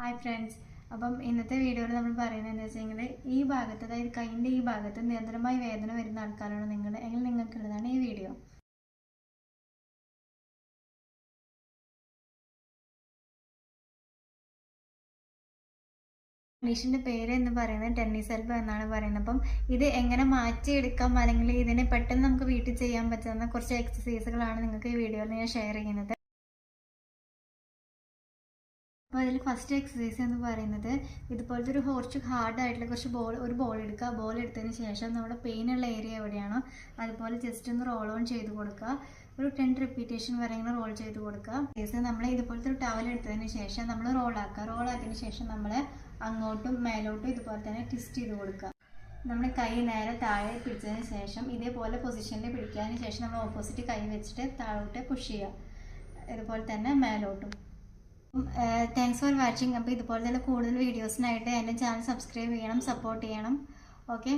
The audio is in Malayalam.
ഹായ് ഫ്രണ്ട്സ്, അപ്പം ഇന്നത്തെ വീഡിയോയിൽ നമ്മൾ പറയുന്നത് എന്താ വെച്ചെങ്കിൽ ഈ ഭാഗത്ത്, അതായത് കൈയിൻ്റെ ഈ ഭാഗത്ത് നിരന്തരമായി വേദന വരുന്ന ആൾക്കാരാണ് നിങ്ങൾ എങ്കിൽ നിങ്ങൾക്കുള്ളതാണ് ഈ വീഡിയോ. കണ്ടീഷൻ്റെ പേര് എന്ന് പറയുന്നത് ടെന്നീസ് എൽബോ എന്നാണ് പറയുന്നത്. അപ്പം ഇത് എങ്ങനെ മാറ്റിയെടുക്കാം, അല്ലെങ്കിൽ ഇതിനെ പെട്ടെന്ന് നമുക്ക് വീട്ടിൽ ചെയ്യാൻ പറ്റുന്ന കുറച്ച് എക്സസൈസുകളാണ് നിങ്ങൾക്ക് ഈ വീഡിയോയിൽ ഞാൻ ഷെയർ ചെയ്യുന്നത്. അപ്പോൾ അതിൽ ഫസ്റ്റ് എക്സസൈസ് എന്ന് പറയുന്നത് ഇതുപോലത്തെ കുറച്ച് ഹാർഡായിട്ടുള്ള ഒരു ബോൾ എടുക്കുക. ബോൾ എടുത്തതിന് ശേഷം നമ്മുടെ പെയിനുള്ള ഏരിയ എവിടെയാണോ അതുപോലെ ജസ്റ്റ് ഒന്ന് റോൾ ഓൺ ചെയ്ത് കൊടുക്കുക. ഒരു 10 റിപ്പീറ്റേഷൻ വരെ ഇങ്ങനെ റോൾ ചെയ്ത് കൊടുക്കുക. നമ്മൾ ഇതുപോലത്തെ ഒരു ടവൽ എടുത്തതിന് ശേഷം നമ്മൾ റോളാക്കിയതിന് ശേഷം നമ്മൾ അങ്ങോട്ടും മേലോട്ടും ഇതുപോലെ തന്നെ ട്വിസ്റ്റ് ചെയ്ത് കൊടുക്കുക. നമ്മൾ കൈ നേരെ താഴെ പിടിച്ചതിന് ശേഷം ഇതേപോലെ പൊസിഷനിൽ പിടിക്കാതിന് ശേഷം നമ്മൾ ഓപ്പോസിറ്റ് കൈ വെച്ചിട്ട് താഴോട്ട് പുഷ് ചെയ്യുക, ഇതുപോലെ തന്നെ മേലോട്ടും. Thanks for watching. അപ്പോൾ ഇതുപോലെ തന്നെ കൂടുതൽ വീഡിയോസിനായിട്ട് എൻ്റെ ചാനൽ സബ്സ്ക്രൈബ് ചെയ്യണം, സപ്പോർട്ട് ചെയ്യണം. ഓക്കെ.